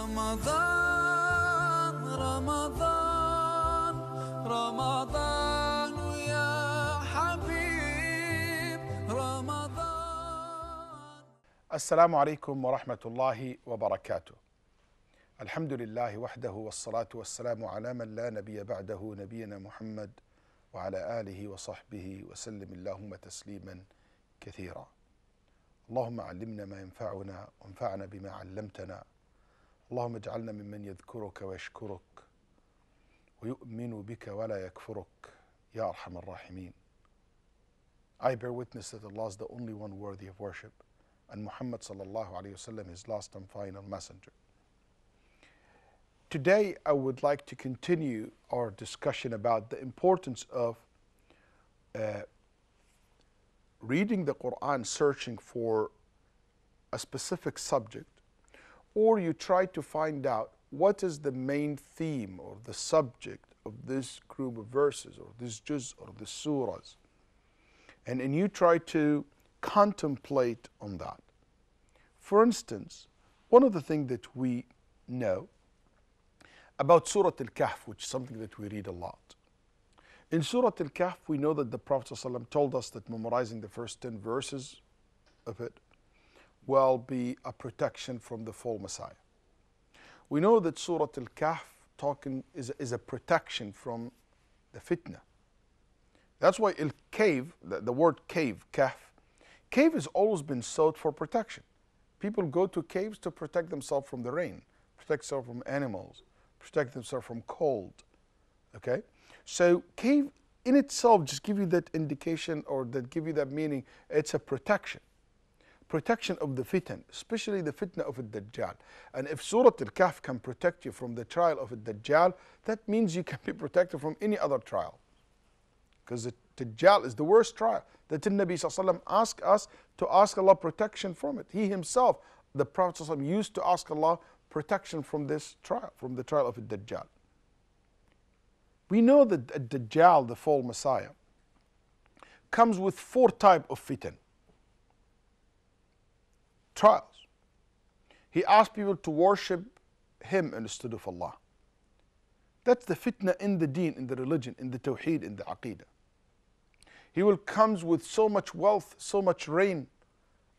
رمضان رمضان رمضان يا حبيب رمضان. السلام عليكم ورحمة الله وبركاته. الحمد لله وحده والصلاة والسلام على من لا نبي بعده نبينا محمد وعلى آله وصحبه وسلم اللهم تسليما كثيرا. اللهم علمنا ما ينفعنا وانفعنا بما علمتنا. اللهم اجعلنا ممن يذكرك ويشكرك ويؤمن بك ولا يكفرك يا أرحم الراحمين. I bear witness that Allah is the only one worthy of worship, and Muhammad sallallahu alayhi wasallam his last and final messenger. Today I would like to continue our discussion about the importance of reading the Quran, searching for a specific subject, or you try to find out what is the main theme or the subject of this group of verses or this juz or this surahs, and you try to contemplate on that. For instance, one of the things that we know about Surah Al-Kahf, which is something that we read a lot. In Surah Al-Kahf, we know that the Prophet ﷺ told us that memorizing the first 10 verses of it will be a protection from the false Messiah. We know that Surah Al-Kahf is a protection from the fitna. That's why cave, the word cave, kahf, cave has always been sought for protection. People go to caves to protect themselves from the rain, protect themselves from animals, protect themselves from cold. Okay? So cave in itself just give you that indication or that give you that meaning. It's a protection. Protection of the fitan, especially the fitna of Ad-Dajjal. And if Surah Al-Kahf can protect you from the trial of Ad-Dajjal, that means you can be protected from any other trial. Because the Dajjal is the worst trial that the Nabi ﷺ asked us to ask Allah protection from it. He himself, the Prophet ﷺ, used to ask Allah protection from this trial, from the trial of Ad-Dajjal. We know that Ad-Dajjal, the false Messiah, comes with 4 types of fitan. Trials. He asks people to worship him instead of Allah. That's the fitna in the deen, in the religion, in the tawheed, in the aqidah. He will come with so much wealth, so much rain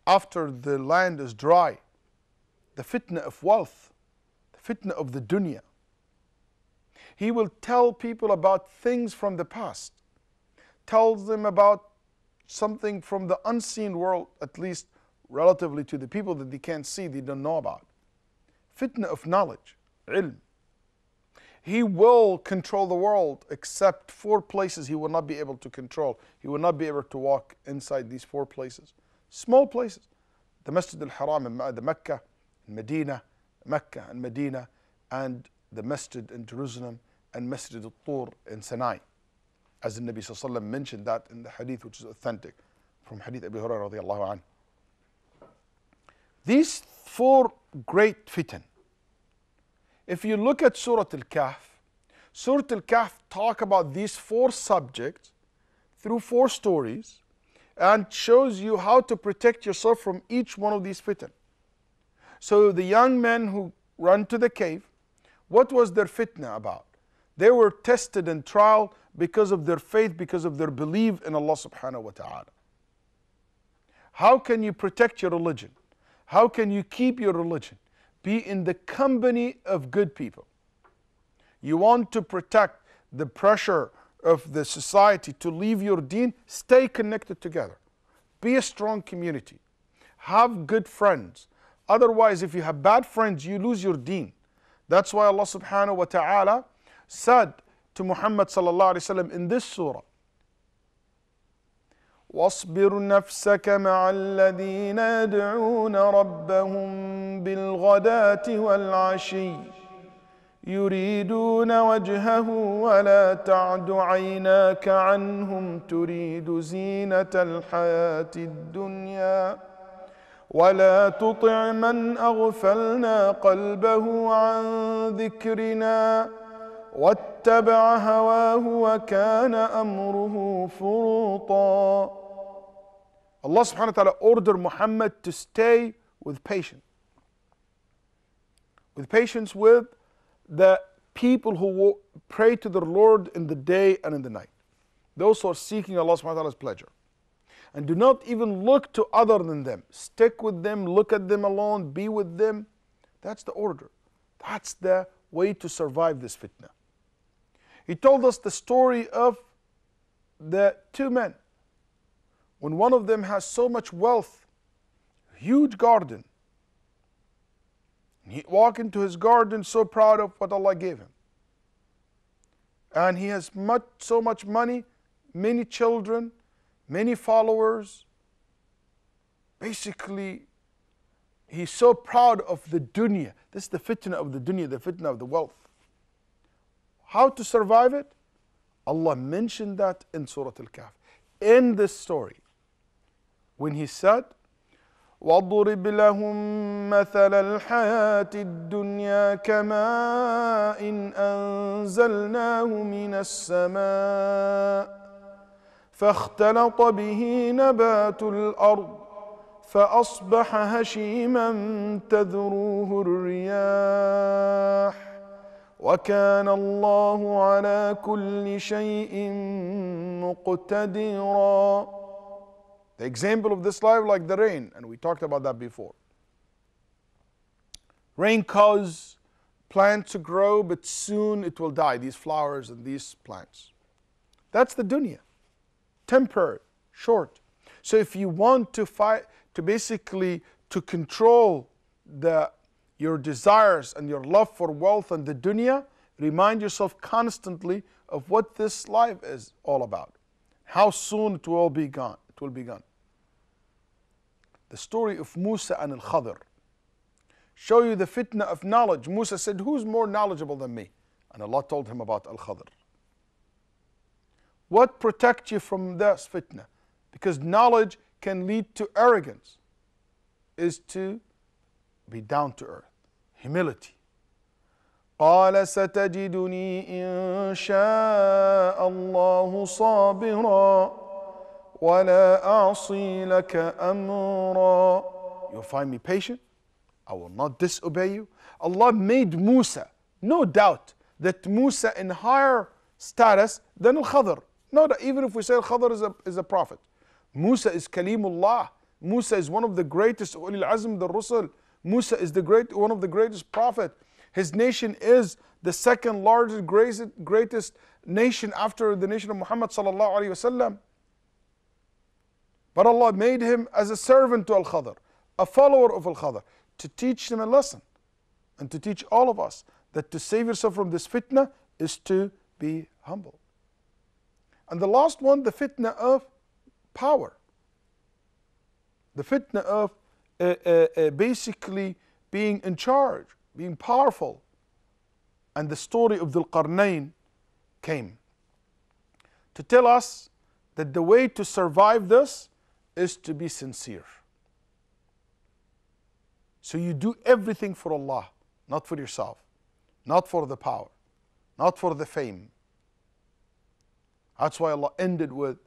after the land is dry. The fitna of wealth, the fitna of the dunya. He will tell people about things from the past, tells them about something from the unseen world, at least relatively to the people that they can't see, they don't know about. Fitna of knowledge, ilm. He will control the world except 4 places he will not be able to control. He will not be able to walk inside these 4 places. Small places. The Masjid al-Haram in the Mecca, Medina, Mecca and Medina, and the Masjid in Jerusalem, and Masjid al-Tur in Sinai. As the Nabi ﷺ mentioned that in the hadith which is authentic, from hadith Abu Hurairah radiallahu anhu. These 4 great fitan. If you look at Surah Al-Kahf, Surah Al-Kahf talk about these 4 subjects through 4 stories and shows you how to protect yourself from each one of these fitan. So the young men who run to the cave, what was their fitna about? They were tested and trial because of their faith, because of their belief in Allah subhanahu wa ta'ala. How can you protect your religion? How can you keep your religion? Be in the company of good people. You want to protect the pressure of the society to leave your deen, stay connected together. Be a strong community. Have good friends. Otherwise, if you have bad friends, you lose your deen. That's why Allah subhanahu wa ta'ala said to Muhammad sallallahu alayhi wa sallam in this surah, واصبر نفسك مع الذين يدعون ربهم بالغداة والعشي يريدون وجهه ولا تعد عيناك عنهم تريد زينة الحياة الدنيا ولا تطع من أغفلنا قلبه عن ذكرنا واتبع هواه وكان أمره فرطا. Allah subhanahu wa ta'ala ordered Muhammad to stay with patience, with patience with the people who pray to their Lord in the day and in the night. Those who are seeking Allah subhanahu wa ta'ala's pleasure. And do not even look to other than them. Stick with them, look at them alone, be with them. That's the order. That's the way to survive this fitna. He told us the story of the two men. When one of them has so much wealth, huge garden, he walk into his garden so proud of what Allah gave him. And he has so much money, many children, many followers. Basically, he's so proud of the dunya. This is the fitna of the dunya, the fitna of the wealth. How to survive it? Allah mentioned that in Surah Al-Kahf. In this story, when He said, وَاضْرِبْ لَهُم مَّثَلَ الْحَيَاةِ الدُّنْيَا كَمَاءٍ أَنزَلْنَاهُ مِنَ السَّمَاءِ فاختلط به نبات الأرض فأصبح هشيما تذروه الرياح وكان الله على كل شيء مقتدرا. The example of this life like the rain, and we talked about that before. Rain causes plants to grow, but soon it will die, these flowers and these plants. That's the dunya. Temporary, short. So if you want to fight, to basically to control your desires and your love for wealth and the dunya, remind yourself constantly of what this life is all about. How soon it will be gone. It will be gone. The story of Musa and Al-Khadr show you the fitna of knowledge. Musa said, who's more knowledgeable than me? And Allah told him about Al-Khadr. What protects you from this fitna? Because knowledge can lead to arrogance, is to be down to earth. Humility. قال ستجدني إن شاء الله صابرا ولا أعصي لك أمرا. You'll find me patient. I will not disobey you. Allah made Musa, no doubt that Musa in higher status than Al-Khadr. No, even if we say Al-Khadr is a prophet. Musa is Kalimullah. Musa is one of the greatest Ulil Azm, the Rusul. Musa is one of the greatest prophet. His nation is the second largest, greatest nation after the nation of Muhammad sallallahu alaihi wasallam. But Allah made him as a servant to Al-Khadr, a follower of Al-Khadr, to teach him a lesson and to teach all of us that to save yourself from this fitna is to be humble. And the last one, the fitna of power. The fitna of basically being in charge, being powerful. And the story of Dhul Qarnayn came to tell us that the way to survive this is to be sincere. So you do everything for Allah, not for yourself, not for the power, not for the fame. That's why Allah ended with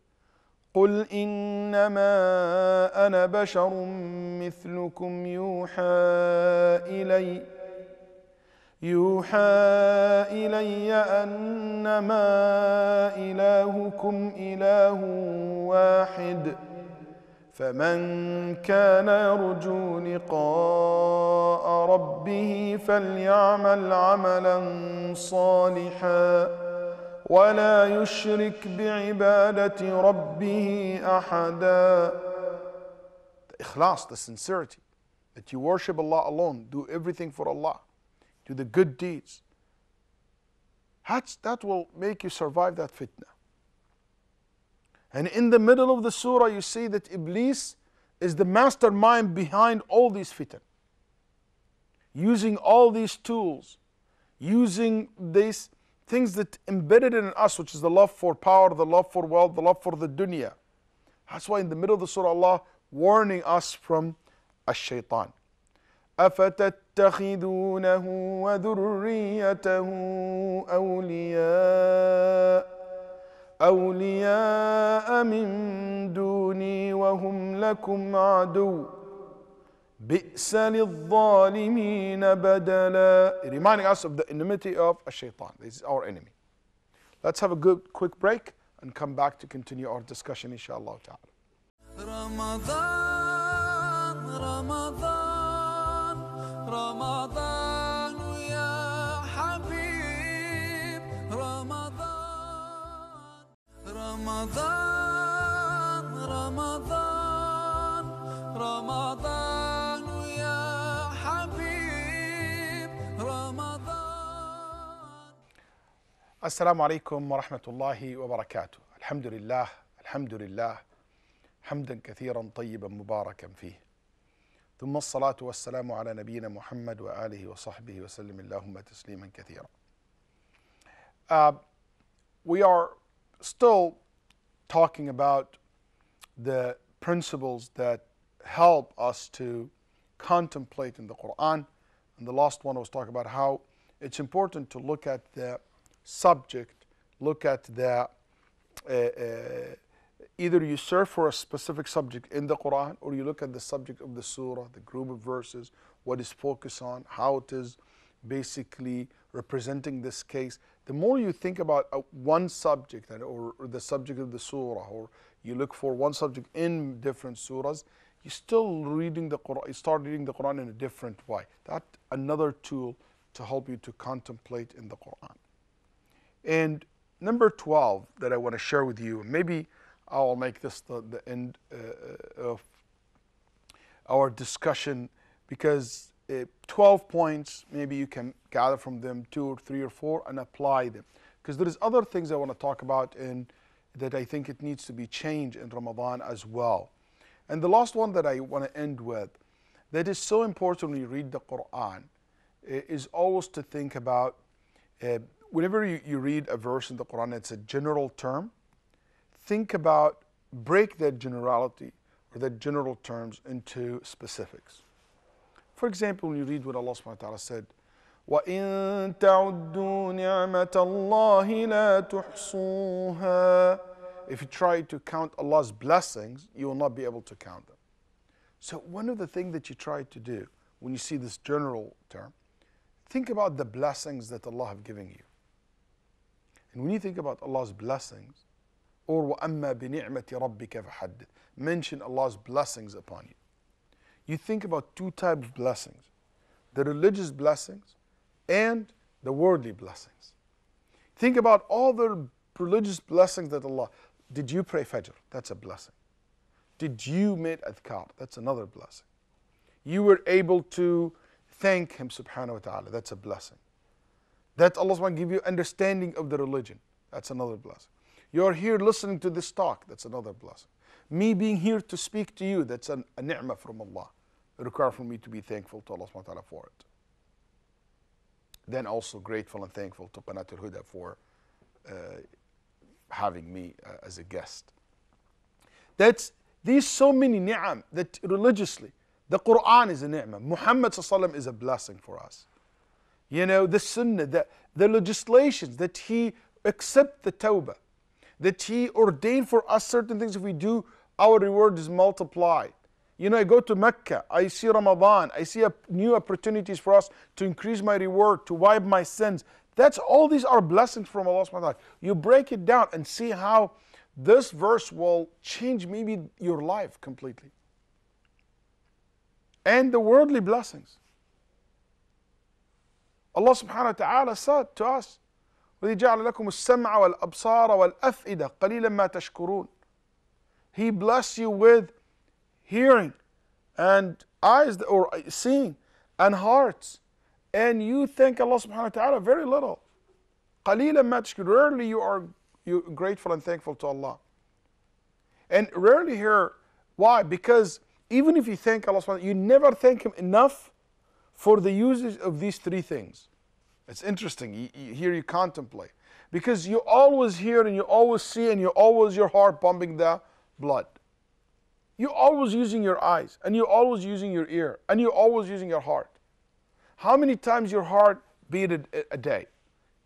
قُلْ إِنَّمَا أَنَا بَشَرٌ مِثْلُكُمْ يُوحَى إِلَيَّ أَنَّمَا إِلَهُكُمْ إِلَهٌ وَاحِدٌ فَمَنْ كَانَ يَرْجُو لِقَاءَ رَبِّهِ فَلْيَعْمَلْ عَمَلًا صَالِحًا ولا يشرك بعبادة ربه أحدا. The ikhlas, the sincerity, that you worship Allah alone, do everything for Allah, do the good deeds. That will make you survive that fitna. And in the middle of the surah you see that Iblis is the mastermind behind all these fitan. Using all these tools, using these things that embedded in us, which is the love for power, the love for wealth, the love for the dunya. That's why in the middle of the surah Allah warning us from ash-shaytan. أَفَتَتَّخِذُونَهُ وَذُرِّيَّتَهُ أَوْلِيَاءَ مِن دُونِي وَهُمْ لَكُمْ عَدُوٌّ بئس للظالمين بدلا. Reminding us of the enmity of a shaitan. This is our enemy. Let's have a good quick break and come back to continue our discussion, inshallah ta'ala. رمضان رمضان رمضان يا حبيب رمضان رمضان رمضان رمضان يا حبيب رمضان. Assalamu alaikum wa rahmatullahi wa barakatuh. Alhamdulillah, alhamdulillah. حمدا كثيرا طيبا مباركا فيه ثم الصلاة والسلام على نبينا محمد وآله وصحبه وسلم اللهم تسليما كثيرا. We are still talking about the principles that help us to contemplate in the Quran, and the last one was talking about how it's important to look at the subject, look at the either you search for a specific subject in the Quran, or you look at the subject of the surah, the group of verses, what is focused on, how it is basically representing this case. The more you think about one subject or the subject of the surah, or you look for one subject in different surahs, you still reading the Quran, you start reading the Quran in a different way. That's another tool to help you to contemplate in the Quran. And number 12 that I want to share with you, maybe I'll make this the end of our discussion, because 12 points, maybe you can gather from them 2 or 3 or 4 and apply them. Because there is other things I want to talk about in that I think it needs to be changed in Ramadan as well. And the last one that I want to end with, that is so important when you read the Quran, is always to think about, whenever you read a verse in the Quran, it's a general term. Think about, break that generality or that general terms into specifics. For example, when you read what Allah subhanahu wa ta'ala said, وَإِن تَعُدُّوا نِعْمَةَ اللَّهِ لَا تُحْصُوهَا. If you try to count Allah's blessings, you will not be able to count them. So one of the things that you try to do when you see this general term, think about the blessings that Allah have given you. And when you think about Allah's blessings, or وَأَمَّا بِنِعْمَةِ رَبِّكَ فَحَدِّثْ, mention Allah's blessings upon you. You think about 2 types of blessings, the religious blessings and the worldly blessings. Think about all the religious blessings that Allah, did you pray Fajr? That's a blessing. Did you make adhkar? That's another blessing. You were able to thank Him subhanahu wa ta'ala. That's a blessing. That Allah subhanahu wa ta'ala give you understanding of the religion. That's another blessing. You're here listening to this talk. That's another blessing. Me being here to speak to you, that's a ni'mah from Allah. It requires for me to be thankful to Allah subhanahu wa ta'ala for it. Then also grateful and thankful to Qanat al-Huda for having me as a guest. That's these so many ni'am that religiously, the Quran is a ni'mah. Muhammad sallallahu alaihi wasallam is a blessing for us. You know, the sunnah, the legislations that He accept the tawbah, that He ordained for us certain things. If we do, our reward is multiplied. You know, I go to Mecca, I see Ramadan, I see new opportunities for us to increase my reward, to wipe my sins. That's all these are blessings from Allah subhanahu wa ta'ala. You break it down and see how this verse will change maybe your life completely. And the worldly blessings. Allah subhanahu wa ta'ala said to us, وَإِذْ جَعَلَ لَكُمُ السَّمْعَ وَالْأَبْصَارَ وَالْأَفْئِدَةَ قَلِيلًا مَا تَشْكُرُونَ. He blessed you with hearing and eyes, or seeing, and hearts. And you thank Allah subhanahu wa ta'ala very little. قَلِيلًا مَا تَشْكُرُونَ. Rarely you are grateful and thankful to Allah. And rarely here, why? Because even if you thank Allah subhanahu wa ta'ala, you never thank Him enough for the usage of these 3 things. It's interesting, here you contemplate. Because you always hear and you always see and you always your heart pumping the blood. You're always using your eyes and you're always using your ear and you're always using your heart. How many times your heart beat a day?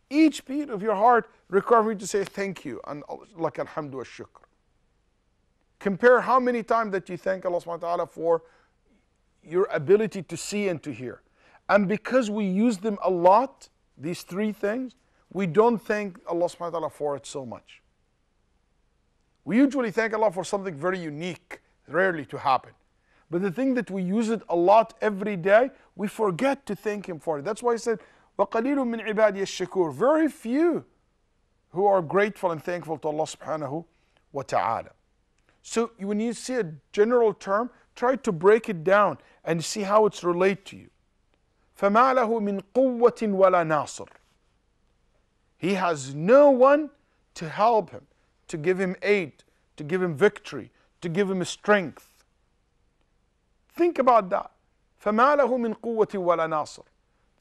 Each beat of your heart requires you to say thank you and like alhamdu wa shukr. Compare how many times that you thank Allah subhanahu wa ta'ala for your ability to see and to hear. And because we use them a lot, these three things, we don't thank Allah subhanahu wa ta'ala for it so much. We usually thank Allah for something very unique, rarely to happen. But the thing that we use it a lot every day, we forget to thank Him for it. That's why He said, وَقَلِيلٌ مِّنْ عِبَادِيَ الشَّكُورِ. Very few who are grateful and thankful to Allah subhanahu wa ta'ala. So when you see a general term, try to break it down and see how it's related to you. فَمَا لَهُ مِنْ قُوَّةٍ وَلَا نَاصِرٍ. He has no one to help him, to give him aid, to give him victory, to give him strength. Think about that. فَمَا لَهُ مِنْ قُوَّةٍ وَلَا نَاصِرٍ.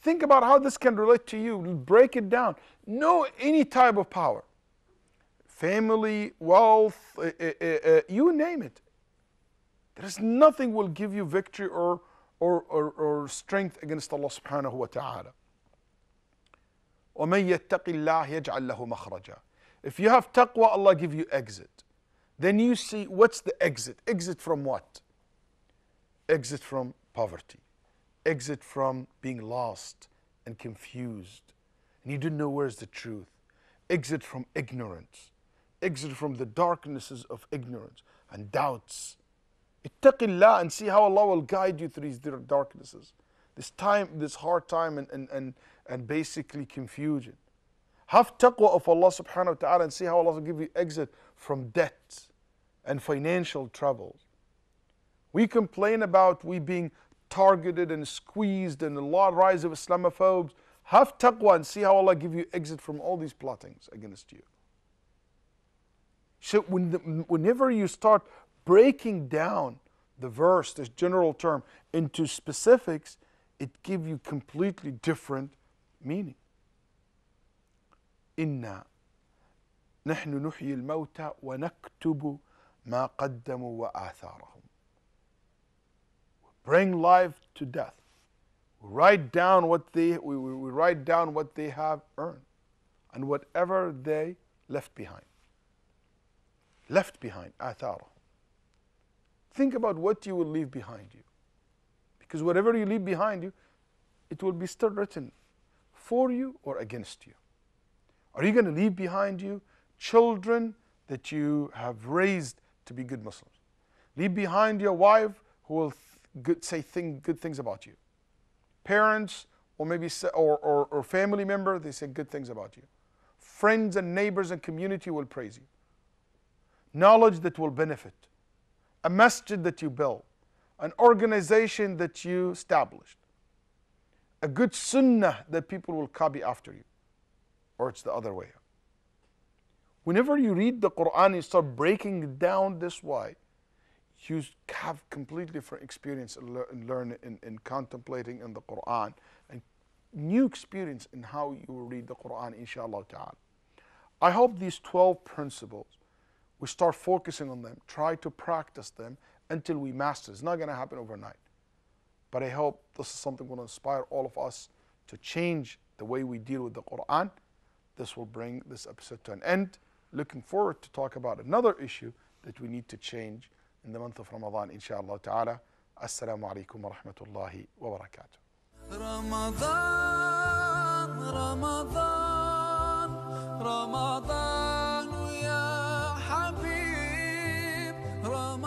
Think about how this can relate to you. Break it down. Know any type of power. Family, wealth, you name it. There is nothing will give you victory or strength against Allah subhanahu wa ta'ala. وَمَن يَتَّقِ اللَّهِ يَجْعَلْ لَهُ مَخْرَجًا. If you have taqwa, Allah give you exit. Then you see, what's the exit? Exit from what? Exit from poverty. Exit from being lost and confused. And you didn't know where's the truth. Exit from ignorance. Exit from the darknesses of ignorance and doubts. Ittaqillah and see how Allah will guide you through these darknesses. This time, this hard time and basically confusion. Have taqwa of Allah subhanahu wa ta'ala and see how Allah will give you exit from debt and financial troubles. We complain about we being targeted and squeezed and a lot rise of Islamophobes. Have taqwa and see how Allah give you exit from all these plottings against you. So whenever you start breaking down the verse, this general term, into specifics, it gives you completely different meaning. إِنَّا نَحْنُ نُحْيِي الْمَوْتَى وَنَكْتُبُ مَا قَدَّمُوا وَآثَارَهُم. Bring life to death. We write down what they have earned and whatever they left behind. Left behind, آثَارَهُم. Think about what you will leave behind you. Because whatever you leave behind you, it will be still written for you or against you. Are you going to leave behind you children that you have raised to be good Muslims? Leave behind your wife who will say good things about you. Parents or maybe or family member, they say good things about you. Friends and neighbors and community will praise you. Knowledge that will benefit. A masjid that you built. An organization that you established. A good sunnah that people will copy after you. Or it's the other way. Whenever you read the Quran, you start breaking it down this way, you have completely different experience in learning, in contemplating in the Quran, and new experience in how you will read the Quran, inshallah ta'ala. I hope these 12 principles, we start focusing on them, try to practice them until we master. It's not going to happen overnight. But I hope this is something that will inspire all of us to change the way we deal with the Quran. This will bring this episode to an end. Looking forward to talk about another issue that we need to change in the month of Ramadan, inshallah ta'ala. Assalamu alaikum wa rahmatullahi wa barakatuh. Ramadan, Ramadan, Ramadan ya Habib, Ramadan.